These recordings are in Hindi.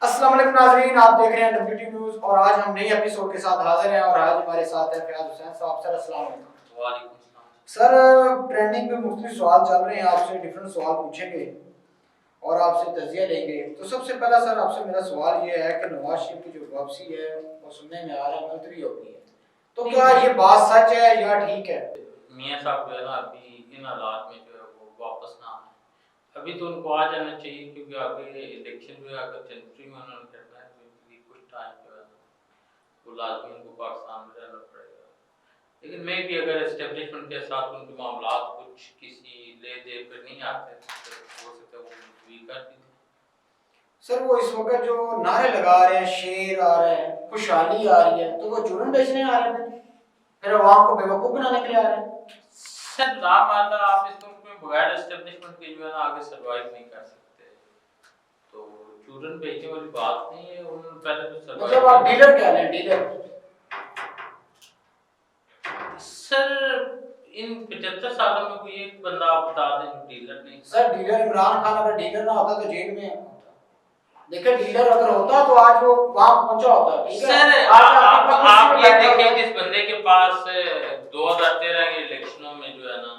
अस्सलाम वालेकुम नाज़रीन, आप देख रहे हैं WT न्यूज़ और आज हम नई एपिसोड के साथ हाजिर हैं और आज हमारे साथ है फयाज हुसैन साहब। सर अस्सलाम वालेकुम। वालेकुम सलाम। सर ट्रेंडिंग पे मुख्तलिफ सवाल चल रहे हैं, आपसे डिफरेंट सवाल पूछेंगे और आपसे तजिया लेंगे। तो सबसे पहला सर आपसे मेरा सवाल ये है कि नवाज शरीफ की जो वापसी है वो सुनने में आ रहा है मुलतवी हो गई है, तो क्या ये बात सच है या ठीक है? मियाँ साहब जो है ना अभी इन हालात में जो है वो वापस ना आए। अभी तो उनको आ जाना चाहिए क्योंकि आगे इलेक्शन जो है अगर जनवरी में उन्होंने करना है तो इनके लिए कुछ टाइम जो है ना वो लाजमी उनको पाकिस्तान में रहना पड़ेगा। लेकिन मैं भी अगर एस्टेब्लिशमेंट के साथ उनके मामला कुछ किसी ले दे पर नहीं आते तो हो सकता है वो मुलतवी कर भी दें। सर वो इस वक्त जो नारे लगा रहे हैं, शेर आ रहे हैं, खुशहाली आ रही है, तो वो चूरन बेचने आ रहे हैं, फिर अवाम को बेवकूफ बनाने के लिए आ रहे हैं। सर नाम आता आप इस मुल्क में बगैर एस्टेब्लिशमेंट के जो है ना आगे सर्वाइव नहीं कर सकते। तो चूरन बेचने वाली बात नहीं है, उन्होंने पहले तो सर्वाइव मतलब आप डीलर कह रहे हैं, डीलर? सर इन 75 सालों में कोई एक बंदा आप बता दें डीलर नहीं। सर डीलर इमरान खान अगर डीलर ना होता तो जेल में होता। देखिए डीलर अगर होता तो आज वो वहां पहुंचा होता। ठीक है सर आप ये देखें जिस बंदे के पास 2013 के इलेक्शनों में जो है ना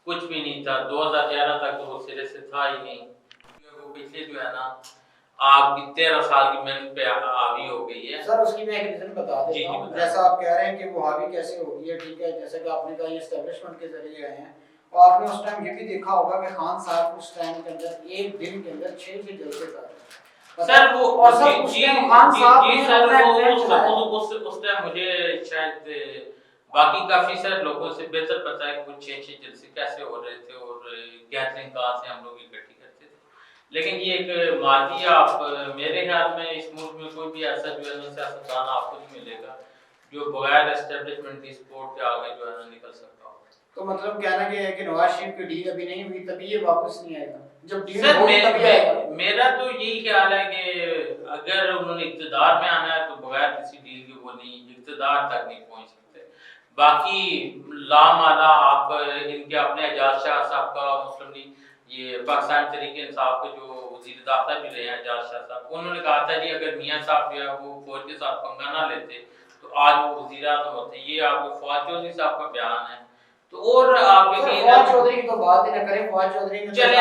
कुछ भी नहीं था, 2011 तक तो वो सिरे से था ही नहीं, वो पिछले जो है ना आपकी 13 साल की मेहनत पे हावी हो गई है। सर उसकी मैं एक रीजन बता देता हूं। जैसा आप कह रहे हैं कि वो हावी कैसे हो गई है, ठीक है, जैसे कि आपने कहा ये एस्टेब्लिशमेंट के जरिए आए हैं और आपने उस टाइम ये भी देखा होगा कि खान साहब उस टाइम के अंदर एक दिन के अंदर 6 से जलसे कर रहे हैं सर वो और सर उस टाइम खान साहब जी सर वो उस टाइम मुझे शायद बाकी काफी सारे लोगों से बेहतर पता है कि वो 6 जलसे कैसे हो रहे थे और गैदरिंग कहाँ से हम लोग इकट्ठी करते थे। लेकिन ये एक माजी आप मेरे ख्याल में इस मुल्क में कोई भी ऐसा जो है ना सियासतदान आपको नहीं मिलेगा जो बगैर एस्टेब्लिशमेंट की सपोर्ट के आगे जो है ना निकल सकता हो। तो मतलब कहना ये है कि नवाज शरीफ की डील अभी नहीं हुई तभी ये वापस नहीं आएगा, जब डील सर होगी तभी आएगा। मेरा तो यही ख्याल है कि अगर उन्होंने इक़्तिदार में आना है तो बगैर किसी डील के वो नहीं इक़्तिदार तक नहीं पहुंच सकते। बाकी लामाला आप इनके अपने एजाज शाह साहब का मुस्लिम लीग ये पाकिस्तान तरीके इंसाफ के जो वज़ीर दाखिला भी रहे हैं एजाज शाह साहब, उन्होंने कहा था जी अगर मियाँ साहब जो है वो फौज के साथ पंगा ना लेते तो आज वो वज़ीर आज़म होते। ये आपको फवाद चौधरी साहब का बयान है। तो और आप फवाद चौधरी की तो बात ही ना करें। फवाद चौधरी ने चले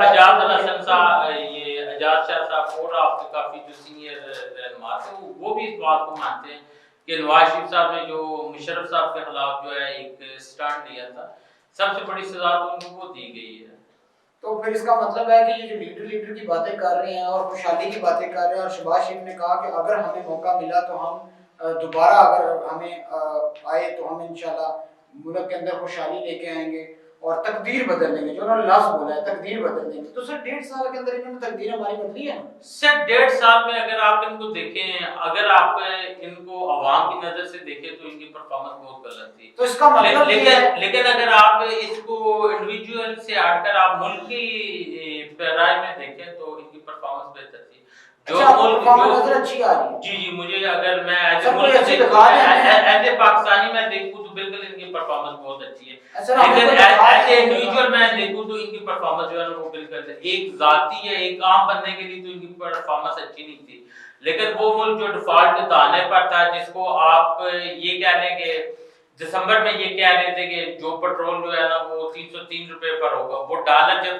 एजाज हसन साहब ये एजाज शाह साहब और आपके काफी जो सीनियर रहनुमा थे वो भी इस बात को मानते हैं कि नवाज शरीफ साहब ने जो मुशर्रफ साहब के खिलाफ जो है एक स्टैंड लिया था, सबसे बड़ी सजा तो उनको दी गई है। तो फिर इसका मतलब है कि ये जो लीडर की बातें कर रहे हैं और खुशहाली की बातें कर रहे हैं और शहबाज शरीफ ने कहा कि अगर हमें मौका मिला तो हम दोबारा अगर हमें आए तो हम इंशाल्लाह मुल्क के अंदर खुशहाली लेके आएंगे और तकदीर बदल देंगे, जो उन्होंने लफ्ज बोला है तकदीर बदल देंगे। तो सर 1.5 साल के अंदर इन्होंने तकदीर हमारी बदली है ना? सर 1.5 साल में अगर आप इनको देखें, अगर आप इनको अवाम की नजर से देखें तो इनकी परफॉर्मेंस बहुत गलत थी। तो इसका मतलब लेकिन अगर आप इसको इंडिविजुअल से हटकर आप मुल्क की राय में देखें तो इनकी परफॉर्मेंस बेहतर थी। जो नजर अच्छी आ रही है। जी मुझे अगर मैं एज ए पाकिस्तानी मैं देखूं तो बिल्कुल इनकी परफॉर्मेंस बहुत अच्छी है। लेकिन एज ए इंडिविजुअल मैं देखूं तो इनकी परफॉर्मेंस जो है वो बिल्कुल एक जाती है, एक आम बंदे के लिए तो इनकी परफॉर्मेंस अच्छी नहीं थी। लेकिन वो मुल्क जो डिफॉल्ट दाने पर था, जिसको आप ये कह लें कि दिसंबर में ये कह रहे थे कि जो पेट्रोल जो है ना वो 303 रुपए पर होगा, वो डॉलर जब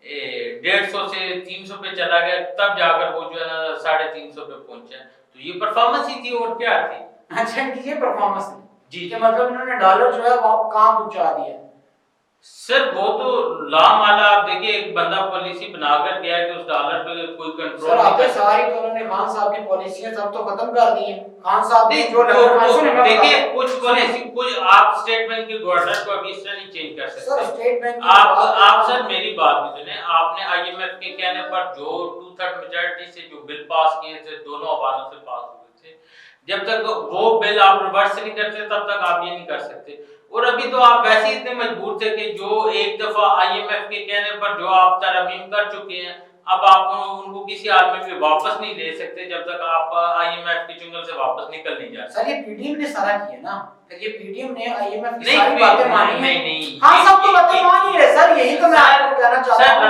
150 से 300 पे चला गया तब जाकर वो जो है ना 350 पे पहुंचा। तो ये परफॉर्मेंस ही थी और क्या थी। अच्छा ये परफॉर्मेंस थी जी कि मतलब इन्होंने डॉलर जो है वो कहां पहुंचा दिया? सर वो तो लामाला आप देखिए एक बंदा पॉलिसी बनाकर गया है कि उस डॉलर पे कोई कंट्रोल सर आपके सारी तो उन्होंने खान साहब की पॉलिसियां सब तो खत्म कर दी हैं। खान साहब ने जो देखिए कुछ पॉलिसी कुछ आप स्टेट बैंक के गवर्नर को अभी इस तरह नहीं चेंज कर सकते। सर स्टेट बैंक आप सर मेरी बात भी सुने। आपने आईएमएफ के कहने पर जो 2/3 मेजॉरिटी से जो बिल पास किए थे दोनों हवालों से पास हुए थे, जब तक वो बिल आप रिवर्स नहीं करते तब तक आप ये नहीं कर सकते। और अभी तो आप वैसे ही इतने मजबूर थे कि जो एक दफा आईएमएफ के कहने पर जो आप तरमीम कर चुके हैं, अब आप उनको किसी हाल में भी वापस नहीं ले सकते जब तक आप आईएमएफ के चुंगल से वापस निकल नहीं जाते। सर ये पीडीएम ने सारा किया ना, फिर ये पीडीएम ने आईएमएफ की नहीं, सारी बातें मानी है। नहीं हां सब तो बातें मानी है सर, यही तो मैं आपको कहना चाहता हूं। सर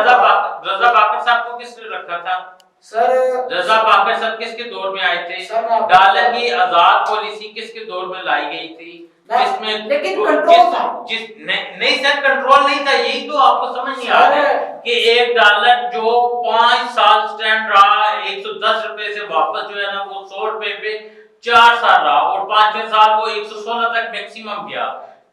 रजा बाकर साहब को किसने रखा था? सर रजा बाबर साहब किसके दौर में आए थे? सर मैं डॉलर की आजाद पॉलिसी किसके दौर में लाई गई थी? जिसमें लेकिन कंट्रोल था। नहीं सर, कंट्रोल नहीं था, यही तो आपको समझ नहीं आ रहा कि एक डॉलर जो 5 साल स्टैंड रहा 110 रुपए से वापस जो है ना वो 100 रुपए पे 4 साल रहा और 5वें साल वो 116 तक मैक्सिमम गया,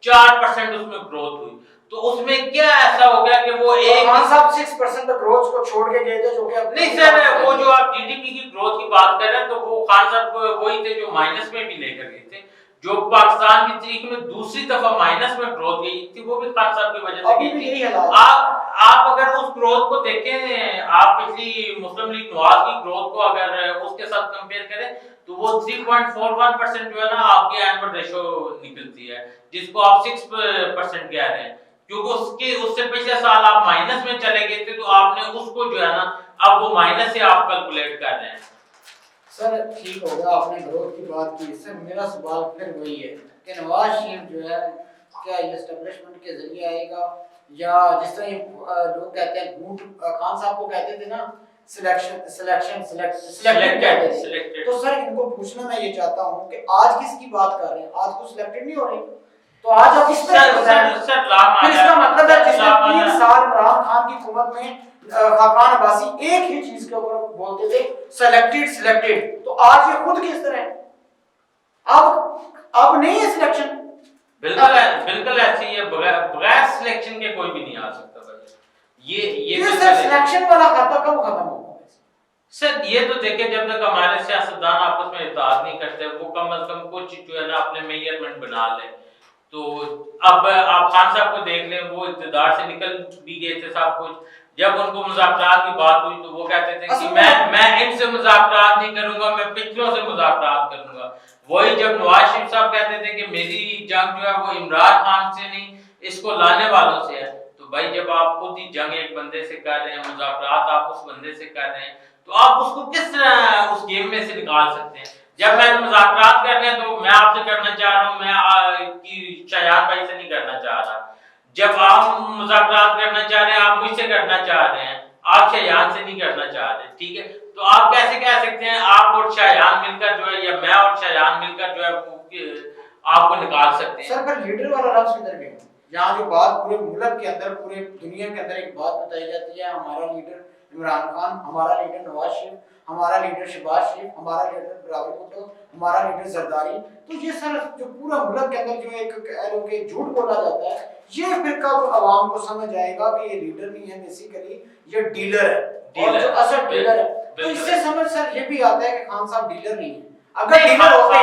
4% उसमें ग्रोथ हुई। तो उसमें क्या ऐसा हो गया कि वो एक खान साहब 6% ग्रोथ को छोड़ के गए थे, जो कि नहीं सर, वो जो आप जीडीपी की ग्रोथ की बात कर रहे हैं तो वो खान साहब वही थे जो माइनस में भी लेकर गए थे। जो पाकिस्तान की तारीख में दूसरी दफा माइनस में ग्रोथ गई थी वो भी खान साहब की वजह से गई थी। आप अगर उस ग्रोथ को देखें, आप पिछली मुस्लिम लीग नवाज की ग्रोथ को अगर उसके साथ कंपेयर करें तो वो 3.41% जो है ना आपकी एनुअल रेशो निकलती है, जिसको आप 6% कह रहे हैं, क्योंकि उससे पिछले साल आप माइनस में चले गए थे तो आपने उसको जो है ना अब वो माइनस से आप कैलकुलेट कर रहे हैं। सर ठीक हो गया, आपने ग्रोथ की बात की। सर मेरा सवाल फिर वही है कि नवाज शरीफ जो है क्या ये एस्टेब्लिशमेंट के जरिए आएगा, या जिस तरह लोग कहते हैं बूट खान साहब को कहते थे ना सिलेक्टेड कहते थे, तो सर इनको पूछना मैं ये चाहता हूँ कि आज किसकी बात कर रहे हैं? आज तो सिलेक्टेड नहीं हो रही, तो आज आप इस तरह फिर इसका मतलब है जिसने 3 साल इमरान खान की हुकूमत में खाकान अब्बासी एक ही चीज के ऊपर बोलते थे, सिलेक्टेड, तो आज ये खुद किस तरह है? अब नहीं है सिलेक्शन। बिल्कुल ऐसी है, बगैर सिलेक्शन के कोई भी नहीं आ सकता भाई। ये सर सिलेक्शन वाला खाता कब खत्म होगा? सर ये तो देखे जब तक हमारे सियासतदान आपस में इत्तेहाद नहीं करते, वो कम अज कम कुछ जो है ना अपने मेजरमेंट बना ले। तो अब आप खान साहब को देख लें, वो इक़्तिदार से निकल भी गए थे सब कुछ, जब उनको मुज़ाकरात की बात हुई तो वो कहते थे कि मैं इनसे मुज़ाकरात नहीं करूंगा, मैं पिछलों से मुज़ाकरात करूंगा। वही जब नवाज शरीफ साहब कहते थे कि मेरी जंग जो है वो इमरान खान से नहीं इसको लाने वालों से है, तो भाई जब आप खुद ही जंग एक बंदे से कर रहे हैं, मुज़ाकरात आप उस बंदे से कर रहे हैं, तो आप उसको किस तरह उस गेम में से निकाल सकते हैं? जब मैं मुज़ाकरात कर रहे हैं तो मैं आपसे करना चाह रहा हूँ, मैं शायान भाई से नहीं करना चाह रहा। जब आप मुज़ाकरात करना चाह रहे हैं, आप मुझसे करना चाह रहे हैं, आप शायान से नहीं करना चाह रहे, ठीक है? तो आप कैसे कह सकते हैं आप और शायान मिलकर जो है, या मैं और शायान मिलकर जो है आपको निकाल सकते हैं? सर पर लीडर वाला लफ्ज़ किधर गया? यहाँ जो बात पूरे मुल्क के अंदर, पूरे दुनिया के अंदर एक बात बताई जाती है, हमारा लीडर इमरान खान, हमारा लीडर नवाज शरीफ, हमारा लीडर शहबाज शरीफ, हमारा लीडर बिलावल भुट्टो, हमारा लीडर जरदारी। तो ये सर जो पूरा मुल्क के अंदर जो एक झूठ बोला जाता है, ये फिर कब आवाम को समझ आएगा कि ये लीडर नहीं है, बेसिकली ये डीलर है, और जो असल डीलर है। तो इससे समझ सर ये भी आता है कि खान साहब डीलर नहीं है। अगर डीलर होते, मैं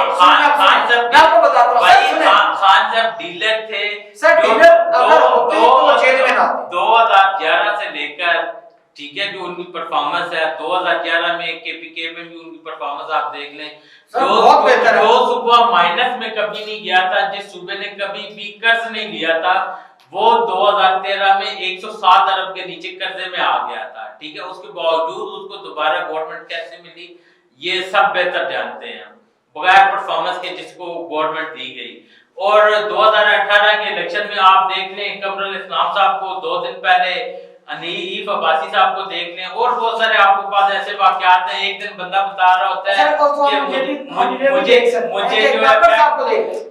आपको बताता हूँ खान साहब डीलर थे सर, डीलर अगर होते तो जेल में ना आते। 2011 से लेकर, ठीक है, जो उनकी परफॉर्मेंस है 2011 में केपीके में भी उनकी परफॉर्मेंस आप देख लें, बहुत बेहतर है। जो सुबह माइनस में कभी नहीं गया था, जिस सूबे ने कभी भी कर्ज नहीं लिया था, वो 2013 में 107 अरब के नीचे कर्जे में आ गया था, ठीक है? उसके बावजूद उसको दोबारा गवर्नमेंट कैसे मिली ये सब बेहतर जानते हैं, बगैर परफॉर्मेंस के जिसको गवर्नमेंट दी गई। और 2018 के इलेक्शन में आप देख लें, कमरुल इस्लाम साहब को 2 दिन पहले अनीफ अब्बासी साहब को देख लें, और बहुत सारे आपके पास ऐसे वाकयात हैं। एक दिन बंदा बता रहा होता है कि मुझे जो है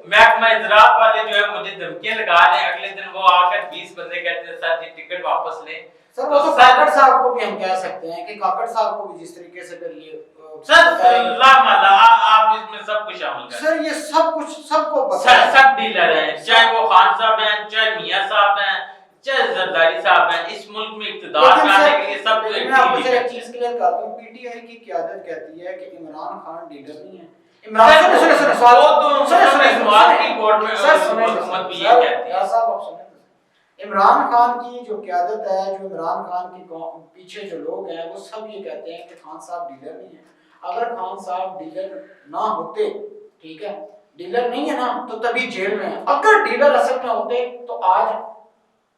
महकमा इज़रात वाले जो है मुझे धमकियां लगा रहे हैं, अगले दिन वो आकर 20 बंदे कहते हैं सर जी टिकट वापस लें। सर वो तो काकड़ साहब को भी हम कह सकते हैं कि काकड़ साहब को भी जिस तरीके से करिए सर लामाला आप इसमें सब कुछ शामिल कर सर, ये सब कुछ सबको पता है। सब डीलर हैं, चाहे वो खान साहब हैं, चाहे मियां साहब हैं, चाहे जरदारी साहब हैं, इस मुल्क में इक़्तिदार में आने के लिए सब तो मैं आपको सिर्फ एक चीज क्लियर कर दूं, पीटीआई की क़यादत कहती है कि इमरान खान डीलर नहीं है। इमरान सुने सवाल की बोर्ड में हुकूमत भी ये कहती है। साहब आप सुने, इमरान खान की जो क़यादत है, जो इमरान खान की पीछे जो लोग हैं, वो सब ये कहते हैं कि खान साहब डीलर नहीं है। अगर खान साहब डीलर ना होते, ठीक है, डीलर नहीं है ना, तो तभी जेल में है। अगर डीलर असल में होते तो आज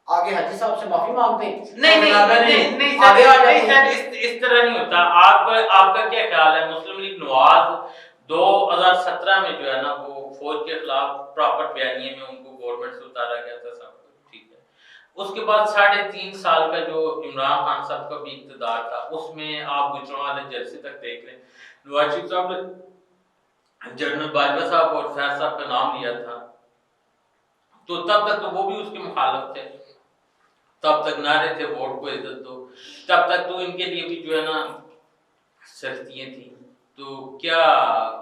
आगे हाजी साहब से माफी मांगते। नहीं सर, इस तरह नहीं होता। आपका क्या ख्याल है, मुस्लिम लीग नवाज 2017 में जो है ना वो फौज के खिलाफ प्रॉपर बयानिए में उनको गवर्नमेंट से उतारा गया था, सब ठीक है। उसके बाद 3.5 साल का जो इमरान खान साहब का भी इक़्तिदार था, उसमें आप गुजरांवाला जलसे तक देख लें, नवाज शरीफ साहब ने जनरल बाजवा साहब और फैज साहब का नाम लिया था, तो तब तक तो वो भी उसके मुखालिफ थे, तब तक नारे थे वोट को इज्जत दो, तब तक तो इनके लिए भी जो है ना सख्तियां थी। तो क्या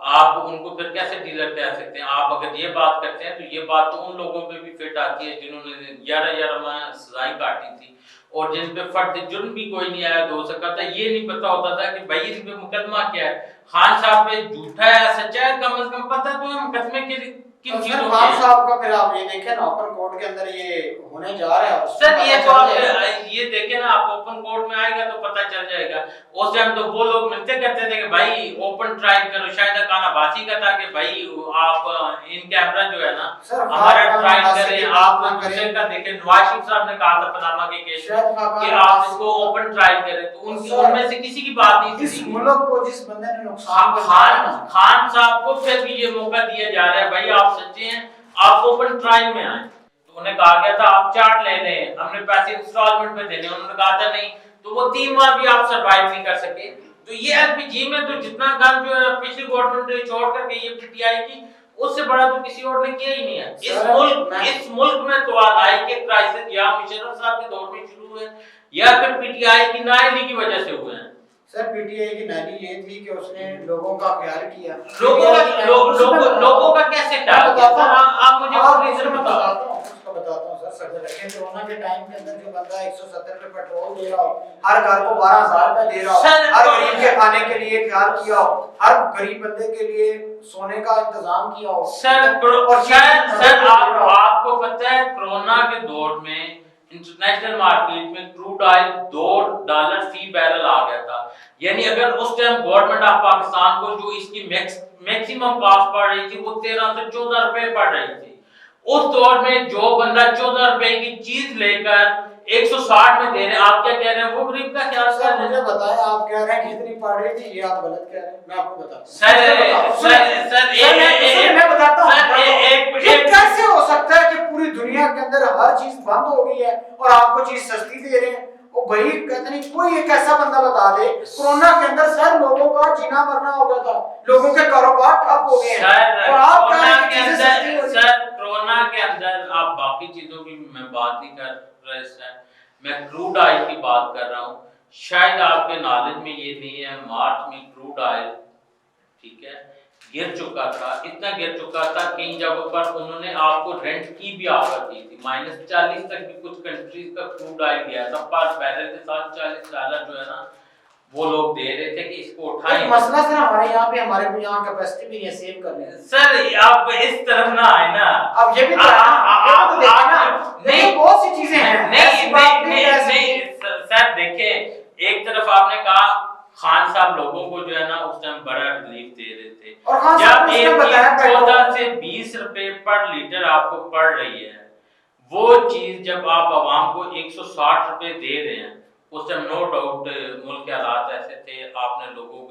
आप उनको फिर कैसे डीलर कह सकते हैं? आप अगर ये बात करते हैं तो ये बात तो उन लोगों पे भी फिट आती है जिन्होंने 11 सजाएं काटी थी और जिन पे फर्द जुर्म भी कोई नहीं आया हो सका था। ये नहीं पता होता था कि भाई इन पे मुकदमा क्या है, खान साहब पे झूठा है सच्चा है, कम से कम पता तो है मुकदमे के किन चीजों के। खान साहब का फिर आप ये देखें ना, ओपन कोर्ट के अंदर ये होने जा रहा है सर, ये तो आप ये देखें ना, आप ओपन कोर्ट में आएगा तो पता चल जाएगा। उस टाइम तो वो लोग मिलते करते थे कि भाई ओपन ट्रायल करो, शायद खाना बासी का था कि भाई आप इन कैमरा जो है ना हमारा ट्रायल करें, आप दूसरे का देखें। नवाज शरीफ साहब ने कहा था पनामा के केस में कि आप इसको ओपन ट्रायल करें, तो उनकी उनमें से किसी की बात नहीं थी। इस मुल्क को जिस बंदे ने नुकसान पहुंचाया, खान साहब को फिर भी ये मौका दिया जा रहा है, भाई आप सच्चे हैं, आप ओपन ट्रायल में आए। तो उन्हें कहा गया था आप चार्ट ले लें, हमने पैसे इंस्टॉलमेंट में देने, उन्होंने कहा था नहीं, तो वो 3 माह भी आप सरवाइव नहीं कर सके। तो ये एलपीजी में तो जितना काम जो है पिछली गवर्नमेंट ने छोड़ करके ये पीटीआई की, उससे बड़ा तो किसी और ने किया ही नहीं है। इस मुल्क में तो आई के क्राइसिस या मुशर्रफ साहब के दौर में शुरू हुए या फिर पीटीआई की नाअहली की वजह से हुए हैं। सर, पीटीआई की नाली ये थी कि उसने लोगों का ख्याल किया। लोगों का कैसे ख्याल किया? आप मुझे रीजन बताओ। उसको बताता हूं सर। सर देखें, कोरोना के टाइम के अंदर जो बंदा 170 पे पेट्रोल दे रहा हो, हर घर को 12,000 रुपए दे रहा हो, हर गरीब के खाने के लिए ख्याल किया हो, हर गरीब बंदे के लिए सोने का इंतजाम किया हो। सर आपको पता है कोरोना के दौर में इंटरनेशनल मार्केट में क्रूड ऑयल $2 फी बैरल आ गया था। यानी अगर उस टाइम गवर्नमेंट ऑफ पाकिस्तान को जो इसकी मैक्सिमम कॉस्ट पड़ रही थी वो 13 से 14 रुपए पड़ रही थी, उस दौर में जो बंदा 14 रुपए की चीज लेकर 160 में दे रहे हैं, आप क्या कह रहे हैं? वो गरीब का ख्याल कर रहे हैं। मुझे बताएं, आप कह रहे हैं कितनी पड़ रही थी, ये आप गलत कह रहे हैं। मैं आपको बताता हूं सर, मैं बताता हूं एक कैसे हो सकता है कि पूरी दुनिया के अंदर हर चीज बंद हो गई है और आपको चीज सस्ती दे रहे हैं। वो भाई कहते नहीं, कोई एक ऐसा बंदा बता दे कोरोना के अंदर सर लोगों का जीना मरना हो गया था, लोगों के कारोबार ठप हो गए हैं, और आप कह रहे हैं कि चीजें सस्ती हो गई। सर कोरोना के अंदर आप बाकी चीजों की मैं बात नहीं कर रहे सर, मैं क्रूड ऑयल की बात कर रहा हूँ। शायद आपके नॉलेज में ये नहीं है, मार्च में क्रूड ऑयल ठीक है गिर चुका था, इतना गिर चुका था कि इन जगहों पर उन्होंने आपको रेंट की भी ऑफर की थी। -40 तक भी कुछ कंट्रीज का क्रूड ऑयल गया था, पर बैरल के साथ $40 जो है ना वो लोग दे रहे थे कि इसको उठाएं। मसला सर हमारे यहाँ कैपेसिटी भी नहीं सेव करने। सर आप इस तरफ ना आए ना, अब ये भी तो नहीं, बहुत सी चीजें हैं। नहीं सर देखिए, एक तरफ आपने कहा खान साहब लोगों को जो है ना उस टाइम बड़ा रिलीफ दे रहे थे, जब 14 से 20 रुपए पर लीटर आपको पड़ रही है, वो चीज जब आप आवाम को 160 रुपए दे रहे हैं, उस टाइम नो डाउट मुल्क के हालात ऐसे थे, आपने लोगों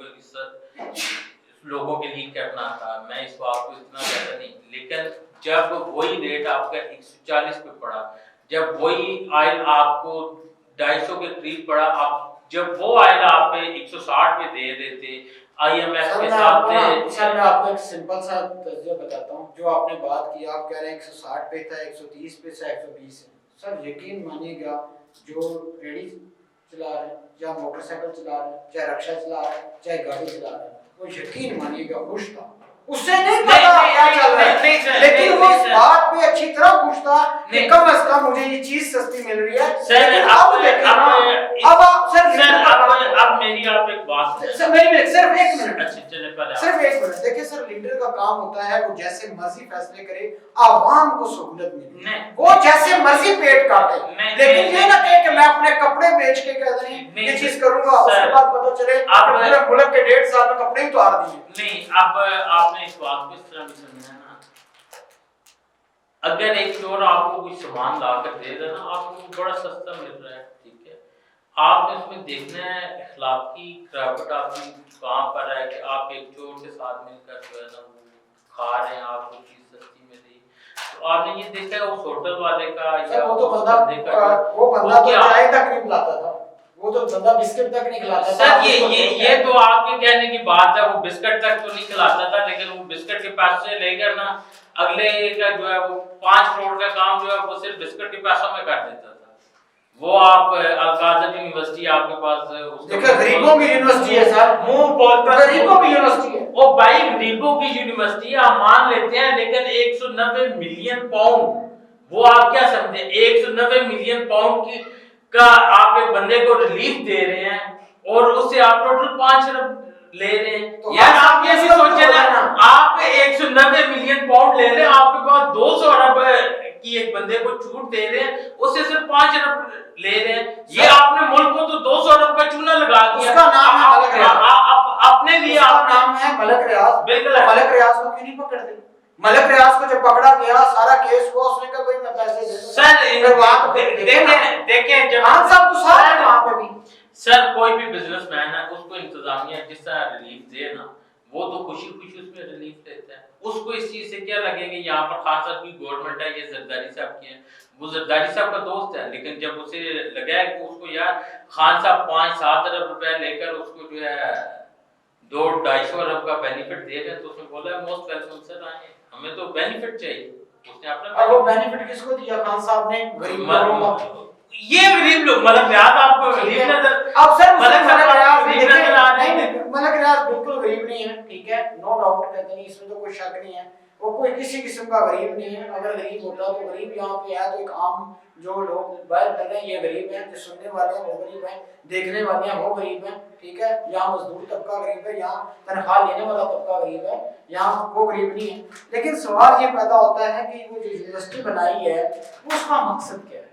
के लिए करना था। मैं इस बात को इतना कहता नहीं, लेकिन जब वही रेट आपका 140 पे पड़ा, जब वही ऑयल आपको 250 के करीब पड़ा, आप जब वो ऑयल आप पे 160 पे दे देते IMF के साथ। सर मैं आपको एक सिंपल सा तजर्बा बताता हूँ। जो आपने बात की, आप कह रहे हैं 160 पे था, 130 पे से 120 है। सर यकीन मानिएगा, जो रेडी चला रहे हैं या मोटरसाइकिल चला रहे हैं, चाहे रिक्शा चला रहे हैं, चाहे गाड़ी चला रहे हैं, वो यकीन मानिएगा खुश था। उससे नहीं पता क्या चल रहा है, लेकिन वो इस बात पे अच्छी तरह खुश था कि कम से कम मुझे ये चीज सस्ती मिल रही है। सर अब मेरी आप एक बात सर, सिर्फ एक मिनट। अच्छा चले पहले सिर्फ एक मिनट। देखिए सर, लीडर का काम होता है वो जैसे मर्जी फैसले करे, आवाम को सहूलत मिले, वो जैसे मर्जी पेट काटे, लेकिन ये ना कहे कि मैं अपने कपड़े बेच के कह रही ये चीज करूंगा, उसके बाद पता चले पूरे मुल्क के 1.5 साल में कपड़े ही उतार दिए। नहीं, अब आपने इस बात को इस तरह भी समझना ना, अगर एक चोर आपको कोई सामान ला कर दे रहा है ना, आपको बड़ा सस्ता मिल रहा है, ठीक है, आपने उसमें देखना है अखलाकी खराबत आपकी कहाँ पर है कि आप एक चोर के साथ मिलकर जो है ना वो खा रहे हैं, आपको चीज सस्ती मिल रही, तो आपने ये देखा है उस होटल वाले का या वो तो बंदा तो चाय तक नहीं पिलाता था, वो तो बंदा बिस्किट तक नहीं खिलाता था। सर ये तो आपके कहने की बात है, वो बिस्किट तक तो नहीं खिलाता था, लेकिन वो बिस्किट के पैसे से लेकर ना अगले का जो है वो 5 करोड़ का काम जो है वो सिर्फ बिस्किट के पैसों में कर देता था। वो आप अल-कादर यूनिवर्सिटी आपके पास देखिए गरीबों की यूनिवर्सिटी है सर, मुंह बोलता गरीबों की यूनिवर्सिटी है। ओ भाई गरीबों की यूनिवर्सिटी आप मान लेते हैं, लेकिन 190 मिलियन पाउंड वो आप क्या समझे, 190 मिलियन पाउंड की का आप एक बंदे को रिलीफ दे रहे हैं और उससे आप टोटल 5 अरब ले रहे हैं। तो यार आप ये भी सोचे ना, आप 190 मिलियन पाउंड ले रहे हैं, आपके पास 200 अरब की एक बंदे को छूट दे रहे हैं, उससे सिर्फ 5 अरब ले रहे हैं। ये आपने मुल्क को तो 200 अरब का चूना लगा दिया। उसका नाम है मलक रियाज। अपने लिए आपका नाम है मलक रियाज। बिल्कुल मलक रियाज को क्यों नहीं पकड़ते? मलक रियाज को जब पकड़ा गया, सारा केस हुआ, उसने कहा भाई मैं पैसे दे दूं। सर देखें जब खान साहब तो साथ हैं वहां पे भी। सर कोई भी बिजनेसमैन है, उसको इंतजामिया जिस तरह रिलीफ दे ना, वो तो खुशी खुशी उसमें रिलीफ देता है। उसको इस चीज से क्या लगेगा यहाँ पर खान साहब की गवर्नमेंट है, ये जरदारी साहब की है, वो जरदारी साहब का दोस्त है, लेकिन जब उसे लगा है कि उसको यार खान साहब 5-7 अरब रुपए लेकर उसको जो है 200-250 अरब का बेनिफिट दे रहे हैं, तो उसने बोला मोस्ट वेलकम सर, आए, हमें तो बेनिफिट चाहिए। उसने अपना और वो बेनिफिट किसको दिया? खान साहब ने गरीब लोगों को। ये गरीब लोग मतलब याद आपको गरीब नजर, अब सर मलक रियाज बिल्कुल गरीब नहीं है, ठीक है, नो डाउट, कहते नहीं, इसमें तो कोई शक नहीं है, वो कोई किसी किस्म का गरीब नहीं है। अगर गरीब होता तो गरीब यहाँ पे है तो एक आम जो लोग बाहर कर रहे हैं ये गरीब हैं, जो सुनने वाले हैं वो गरीब हैं, देखने वाले हैं वो गरीब हैं, ठीक है, यहाँ मजदूर तबका गरीब है, यहाँ तनख्वाह लेने वाला तबका गरीब है, यहाँ वो गरीब नहीं है। लेकिन सवाल ये पैदा होता है कि वो जो यूनिवर्सिटी बनाई है उसका मकसद क्या है?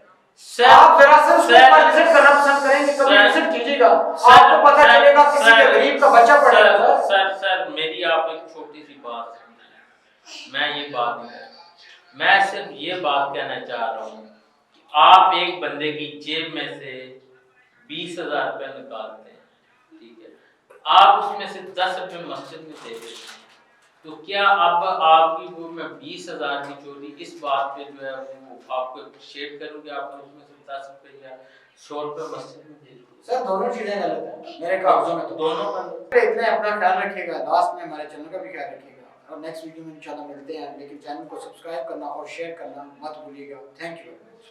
आप जरा से उसके ऊपर विजिट करना पसंद करेंगे, कभी विजिट कीजिएगा, आपको पता चलेगा किसी के गरीब का बच्चा पढ़ेगा। सर मेरी आप एक छोटी सी बात सुनिए, मैं ये बात नहीं कर, मैं सिर्फ ये बात कहना चाह रहा हूँ कि आप एक बंदे की जेब में से 20,000 रुपये निकालते हैं, ठीक है, आप उसमें से 10 रुपये मस्जिद में दे देते हैं, तो क्या अब आपकी वो मैं 20,000 की चोरी इस बात पे जो है वो आपको शेयर करूंगी, आपने उसमें से 10 रुपये या 100 रुपये मस्जिद में दे दिए? सर दोनों चीजें गलत है मेरे कागजों में, तो दोनों इतने अपना ख्याल रखिएगा, लास्ट में हमारे चैनल का भी ख्याल रखिएगा, और नेक्स्ट वीडियो में इंशाल्लाह मिलते हैं। लेकिन चैनल को सब्सक्राइब करना और शेयर करना मत भूलिएगा। Thank you very much.